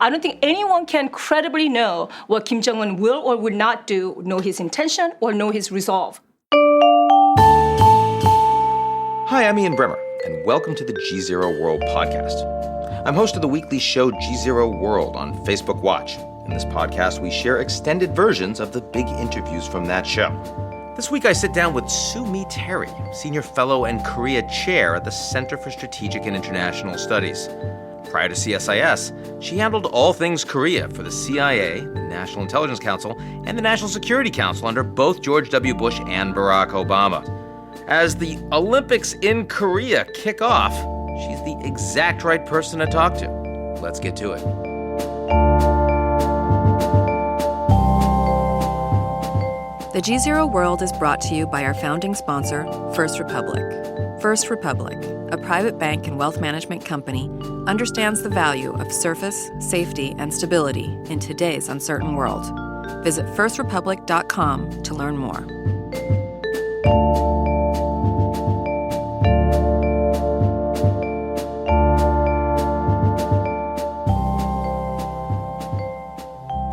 I don't think anyone can credibly know what Kim Jong-un will or will not do, know his intention or know his resolve. Hi, I'm Ian Bremmer, and welcome to the GZERO World podcast. I'm host of the weekly show GZERO World on Facebook Watch. In this podcast, we share extended versions of the big interviews from that show. This week, I sit down with Soo-mi Terry, Senior Fellow and Korea Chair at the Center for Strategic and International Studies. Prior to CSIS, she handled all things Korea for the CIA, the National Intelligence Council, and the National Security Council under both George W. Bush and Barack Obama. As the Olympics in Korea kick off, she's the exact right person to talk to. Let's get to it. The GZERO World is brought to you by our founding sponsor, First Republic. First Republic, a private bank and wealth management company, understands the value of service, safety, and stability in today's uncertain world. Visit firstrepublic.com to learn more.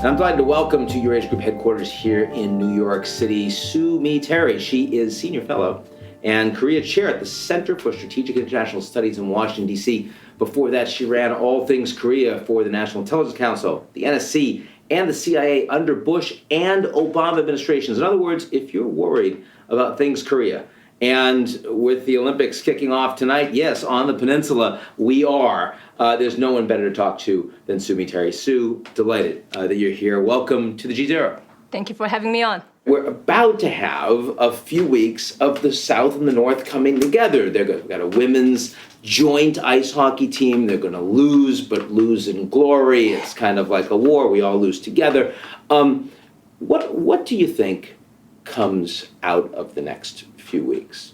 I'm glad to welcome to your age group headquarters here in New York City, Soo-mi Terry. She is Senior Fellow and Korea Chair at the Center for Strategic and International Studies in Washington, D.C. Before that, she ran all things Korea for the National Intelligence Council, the NSC, and the CIA under Bush and Obama administrations. In other words, if you're worried about things Korea, and with the Olympics kicking off tonight, yes, on the peninsula, we are. There's no one better to talk to than Soo-mi Terry. Sue, delighted that you're here. Welcome to the GZERO. Thank you for having me on. We're about to have a few weeks of the South and the North coming together. We've got a women's joint ice hockey team. They're going to lose, but lose in glory. It's kind of like a war. We all lose together. What do you think comes out of the next few weeks?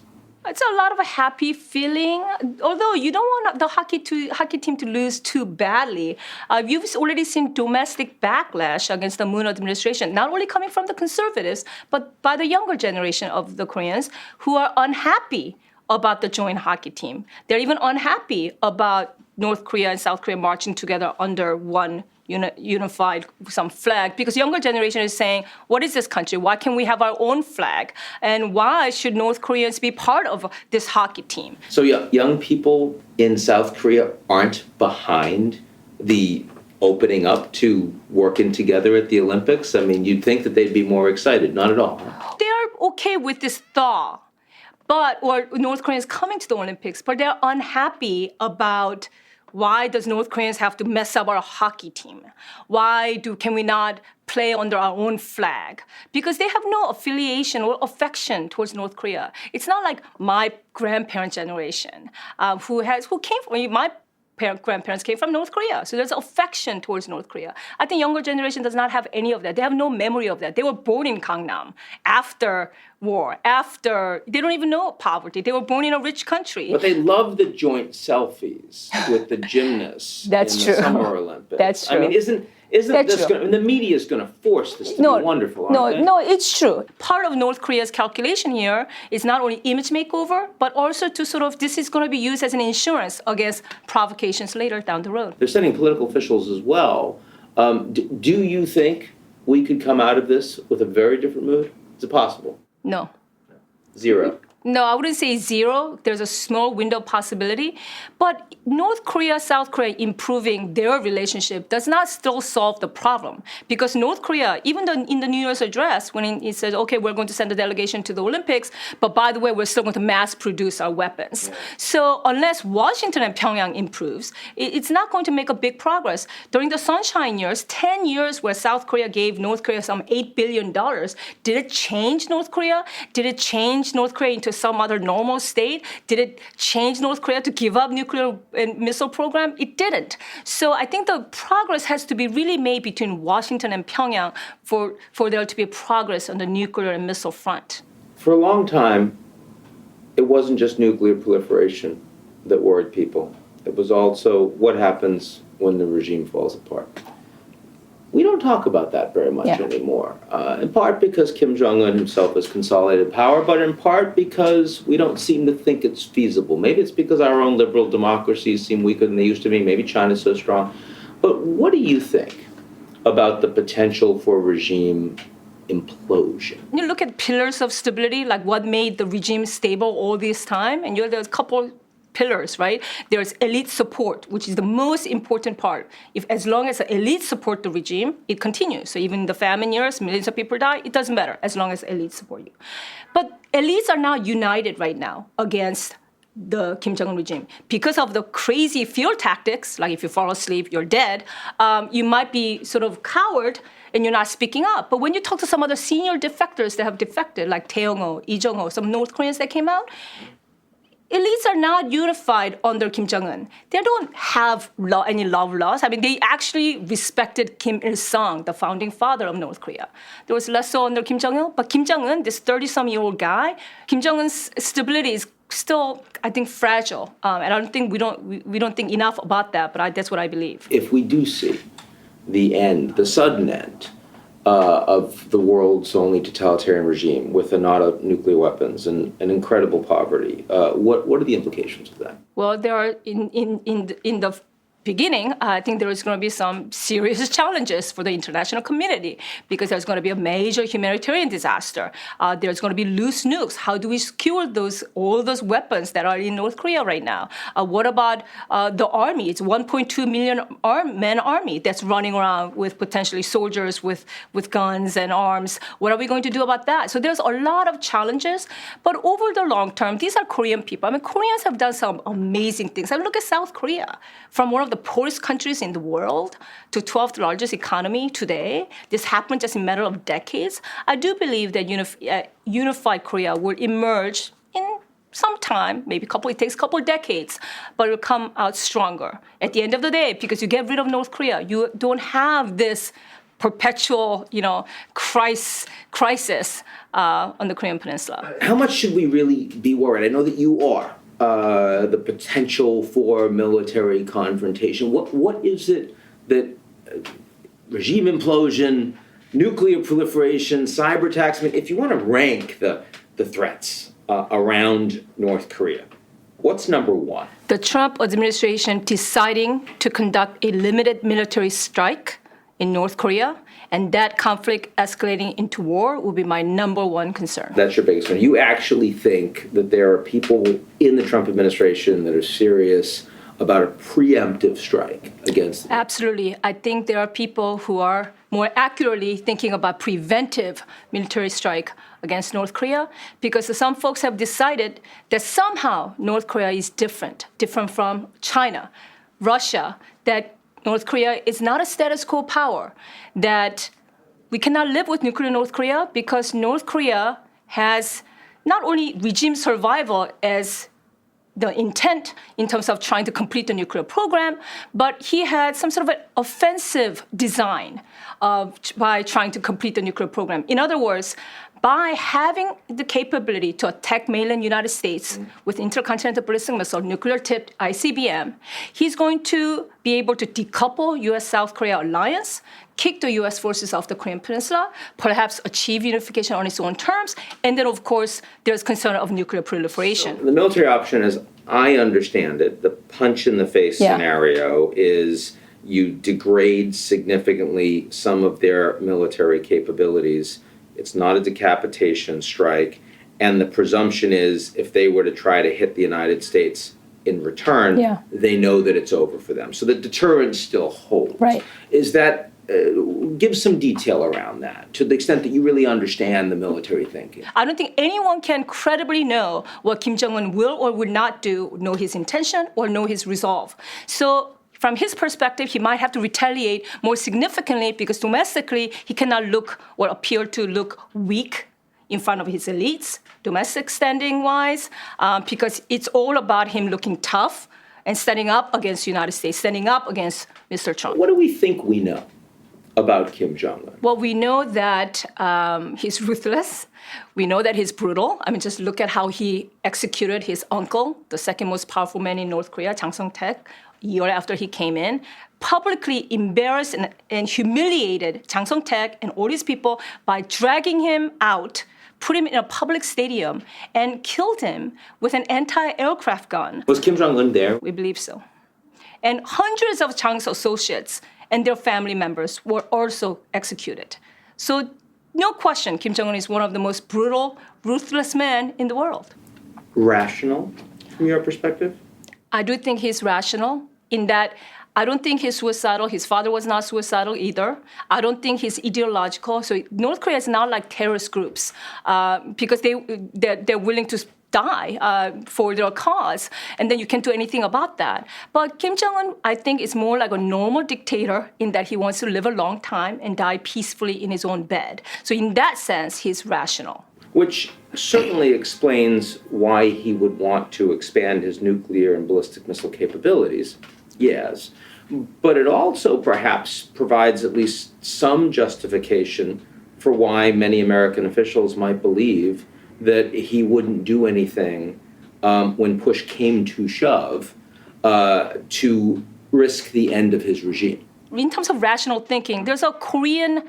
It's a lot of a happy feeling, although you don't want the hockey team to lose too badly. You've already seen domestic backlash against the Moon administration, not only coming from the conservatives, but by the younger generation of the Koreans who are unhappy about the joint hockey team. They're even unhappy about North Korea and South Korea marching together under one unified some flag, because younger generation is saying, what is this country? Why can't we have our own flag? And why should North Koreans be part of this hockey team? So young people in South Korea aren't behind the opening up to working together at the Olympics? I mean, you'd think that they'd be more excited. Not at all. They're okay with this thaw, or North Koreans coming to the Olympics, but they're unhappy about why does North Koreans have to mess up our hockey team? Can we not play under our own flag? Because they have no affiliation or affection towards North Korea. It's not like my grandparent generation who came from my grandparents came from North Korea. So there's affection towards North Korea. I think younger generation does not have any of that. They have no memory of that. They were born in Gangnam after war, they don't even know poverty. They were born in a rich country. But they love the joint selfies with the gymnasts in the Summer Olympics. That's true. I mean, isn't this going to, the media is going to force this to be wonderful, aren't they? No, it's true. Part of North Korea's calculation here is not only image makeover, but also to this is going to be used as an insurance against provocations later down the road. They're sending political officials as well. Do you think we could come out of this with a very different mood? Is it possible? No. Zero. No, I wouldn't say zero. There's a small window of possibility. But North Korea, South Korea improving their relationship does not still solve the problem. Because North Korea, even in the New Year's address, when it said, okay, we're going to send a delegation to the Olympics, but by the way, we're still going to mass produce our weapons. Yeah. So unless Washington and Pyongyang improves, it's not going to make a big progress. During the sunshine years, 10 years where South Korea gave North Korea some $8 billion, did it change North Korea? Did it change North Korea into some other normal state? Did it change North Korea to give up nuclear and missile program? It didn't. So I think the progress has to be really made between Washington and Pyongyang for there to be progress on the nuclear and missile front. For a long time, it wasn't just nuclear proliferation that worried people. It was also what happens when the regime falls apart. We don't talk about that very much anymore, in part because Kim Jong-un himself has consolidated power, but in part because we don't seem to think it's feasible. Maybe it's because our own liberal democracies seem weaker than they used to be. Maybe China's so strong. But what do you think about the potential for regime implosion? You look at pillars of stability, like what made the regime stable all this time, and there's a couple pillars, right? There's elite support, which is the most important part. As long as the elite support the regime, it continues. So even in the famine years, millions of people die, it doesn't matter as long as elites support you. But elites are not united right now against the Kim Jong-un regime. Because of the crazy fear tactics, like if you fall asleep, you're dead, you might be sort of coward and you're not speaking up. But when you talk to some other senior defectors that have defected, like Tae-yong-ho, Lee Jong-ho, some North Koreans that came out, elites are not unified under Kim Jong-un. They don't have any love lost. I mean, they actually respected Kim Il-sung, the founding father of North Korea. There was less so under Kim Jong-il, but Kim Jong-un, this 30-some-year-old guy, Kim Jong-un's stability is still, I think, fragile. And I don't think we don't think enough about that, but that's what I believe. If we do see the end, the sudden end, of the world's only totalitarian regime with a lot of nuclear weapons and incredible poverty, what are the implications of that? Well, there are in the beginning, I think there is going to be some serious challenges for the international community because there's going to be a major humanitarian disaster. There's going to be loose nukes. How do we secure all those weapons that are in North Korea right now? What about the army? It's 1.2 million man army that's running around with potentially soldiers with guns and arms. What are we going to do about that? So there's a lot of challenges. But over the long term, these are Korean people. I mean, Koreans have done some amazing things. I mean, look at South Korea. From one of the poorest countries in the world to 12th largest economy today. This happened just in a matter of decades. I do believe that unified Korea will emerge in some time, maybe it takes a couple of decades, but it will come out stronger. At the end of the day, because you get rid of North Korea, you don't have this perpetual, crisis on the Korean Peninsula. How much should we really be worried? I know that you are. The potential for military confrontation. What is it that regime implosion, nuclear proliferation, cyber attacks? I mean, if you want to rank the threats around North Korea, what's number one? The Trump administration deciding to conduct a limited military strike in North Korea, and that conflict escalating into war will be my number one concern. That's your biggest one. You actually think that there are people in the Trump administration that are serious about a preemptive strike against them? Absolutely. I think there are people who are more accurately thinking about preventive military strike against North Korea, because some folks have decided that somehow North Korea is different from China, Russia, that North Korea is not a status quo power, that we cannot live with nuclear North Korea because North Korea has not only regime survival as the intent in terms of trying to complete the nuclear program, but he had some sort of an offensive design by trying to complete the nuclear program. In other words, by having the capability to attack mainland United States with intercontinental ballistic missile, nuclear-tipped ICBM, he's going to be able to decouple U.S.-South Korea alliance, kick the U.S. forces off the Korean Peninsula, perhaps achieve unification on its own terms, and then, of course, there's concern of nuclear proliferation. So the military option, as I understand it, the punch-in-the-face scenario is you degrade significantly some of their military capabilities. It's not a decapitation strike. And the presumption is if they were to try to hit the United States in return, they know that it's over for them. So the deterrent still holds. Right. Is that, give some detail around that to the extent that you really understand the military thinking. I don't think anyone can credibly know what Kim Jong-un will or would not do, know his intention or know his resolve. So from his perspective, he might have to retaliate more significantly because domestically, he cannot look or appear to look weak in front of his elites, domestic standing-wise, because it's all about him looking tough and standing up against the United States, standing up against Mr. Trump. What do we think we know about Kim Jong-un? Well, we know that he's ruthless. We know that he's brutal. I mean, just look at how he executed his uncle, the second most powerful man in North Korea, Jang Song-taek, a year after he came in, publicly embarrassed and humiliated Jang Song-taek and all these people by dragging him out, put him in a public stadium, and killed him with an anti-aircraft gun. Was Kim Jong-un there? We believe so. And hundreds of Chang's associates and their family members were also executed. So no question, Kim Jong-un is one of the most brutal, ruthless men in the world. Rational, from your perspective? I do think he's rational in that I don't think he's suicidal. His father was not suicidal either. I don't think he's ideological. So North Korea is not like terrorist groups because they're willing to die for their cause, and then you can't do anything about that. But Kim Jong-un, I think, is more like a normal dictator in that he wants to live a long time and die peacefully in his own bed. So in that sense, he's rational. Which certainly explains why he would want to expand his nuclear and ballistic missile capabilities, yes. But it also perhaps provides at least some justification for why many American officials might believe that he wouldn't do anything when push came to shove to risk the end of his regime. In terms of rational thinking, there's a Korean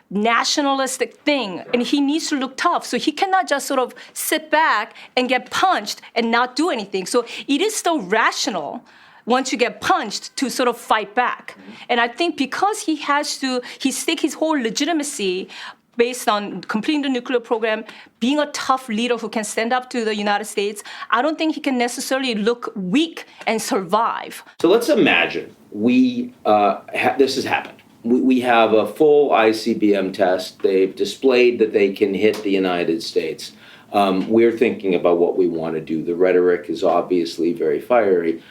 nationalistic thing, and he needs to look tough. So he cannot just sort of sit back and get punched and not do anything. So it is still rational once you get punched to sort of fight back. And I think because he stake his whole legitimacy based on completing the nuclear program, being a tough leader who can stand up to the United States, I don't think he can necessarily look weak and survive. So let's imagine this has happened. We have a full ICBM test. They've displayed that they can hit the United States. We're thinking about what we want to do. The rhetoric is obviously very fiery.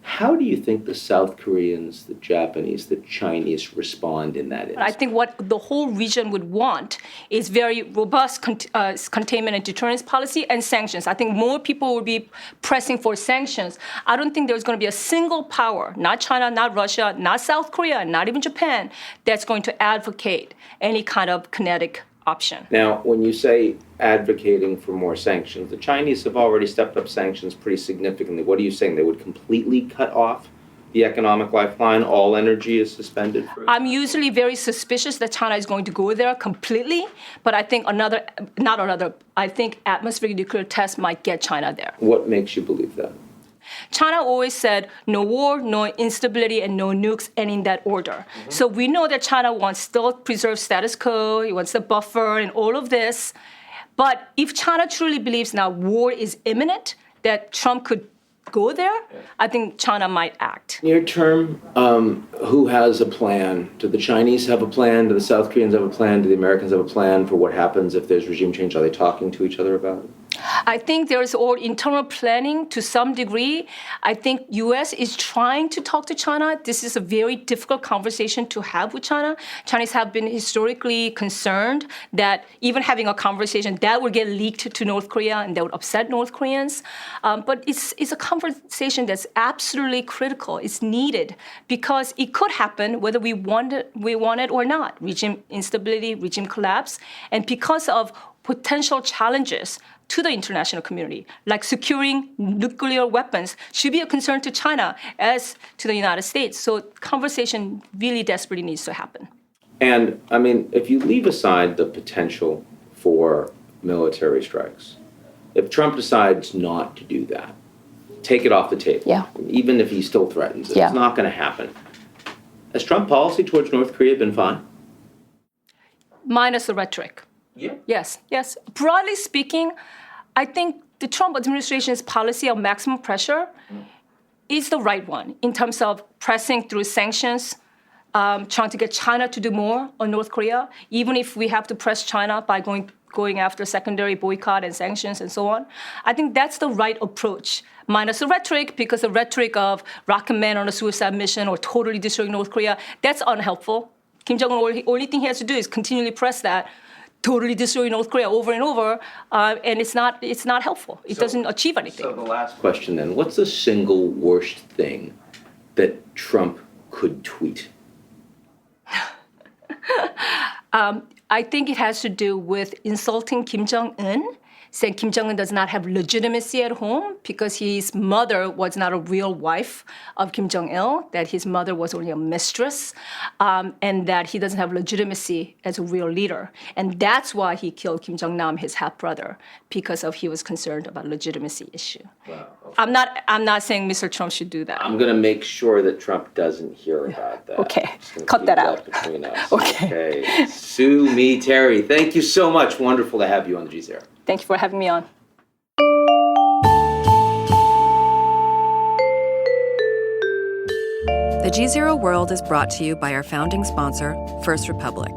How do you think the South Koreans, the Japanese, the Chinese respond in that instance? I think what the whole region would want is very robust containment and deterrence policy and sanctions. I think more people will be pressing for sanctions. I don't think there's going to be a single power, not China, not Russia, not South Korea, not even Japan, that's going to advocate any kind of kinetic option. Now, when you say advocating for more sanctions, the Chinese have already stepped up sanctions pretty significantly. What are you saying? They would completely cut off the economic lifeline? All energy is suspended? I'm usually very suspicious that China is going to go there completely, but I think I think atmospheric nuclear tests might get China there. What makes you believe that? China always said no war, no instability, and no nukes, and in that order. Mm-hmm. So we know that China wants still preserve status quo, he wants the buffer and all of this. But if China truly believes now war is imminent, that Trump could go there, I think China might act. Near term, who has a plan? Do the Chinese have a plan? Do the South Koreans have a plan? Do the Americans have a plan for what happens if there's regime change? Are they talking to each other about it? I think there's all internal planning to some degree. I think U.S. is trying to talk to China. This is a very difficult conversation to have with China. Chinese have been historically concerned that even having a conversation, that would get leaked to North Korea and that would upset North Koreans. But it's a conversation that's absolutely critical. It's needed because it could happen whether we want it or not. Regime instability, regime collapse. And because of potential challenges to the international community, like securing nuclear weapons, should be a concern to China as to the United States. So conversation really desperately needs to happen. And, I mean, if you leave aside the potential for military strikes, if Trump decides not to do that, take it off the table, even if he still threatens it, it's not going to happen. Has Trump policy towards North Korea been fine? Minus the rhetoric. Yeah. Yes. Broadly speaking, I think the Trump administration's policy of maximum pressure is the right one in terms of pressing through sanctions, trying to get China to do more on North Korea, even if we have to press China by going after secondary boycott and sanctions and so on. I think that's the right approach. Minus the rhetoric, because the rhetoric of rocket man on a suicide mission or totally destroying North Korea, that's unhelpful. Kim Jong-un, only thing he has to do is continually press that, totally destroy North Korea over and over, and it's not helpful. It doesn't achieve anything. So the last question then, what's the single worst thing that Trump could tweet? I think it has to do with insulting Kim Jong-un saying Kim Jong-un does not have legitimacy at home because his mother was not a real wife of Kim Jong-il, that his mother was only a mistress, and that he doesn't have legitimacy as a real leader. And that's why he killed Kim Jong-nam, his half-brother, because of he was concerned about legitimacy issue. Wow. Okay. I'm not saying Mr. Trump should do that. I'm going to make sure that Trump doesn't hear about that. Okay. Just gonna Cut keep that out. Between us. Okay. Sue Me Terry, thank you so much. Wonderful to have you on the GZERO. Thank you for having me on. The GZERO World is brought to you by our founding sponsor, First Republic.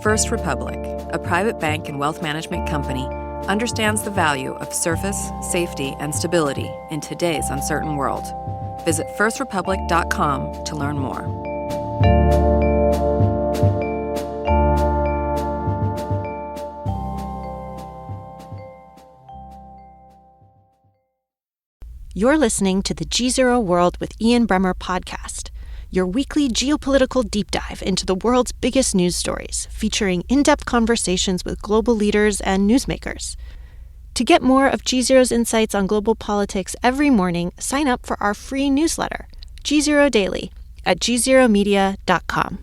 First Republic, a private bank and wealth management company, understands the value of surface, safety, and stability in today's uncertain world. Visit firstrepublic.com to learn more. You're listening to the GZERO World with Ian Bremmer podcast, your weekly geopolitical deep dive into the world's biggest news stories, featuring in-depth conversations with global leaders and newsmakers. To get more of GZERO's insights on global politics every morning, sign up for our free newsletter, GZERO Daily, at gzeromedia.com.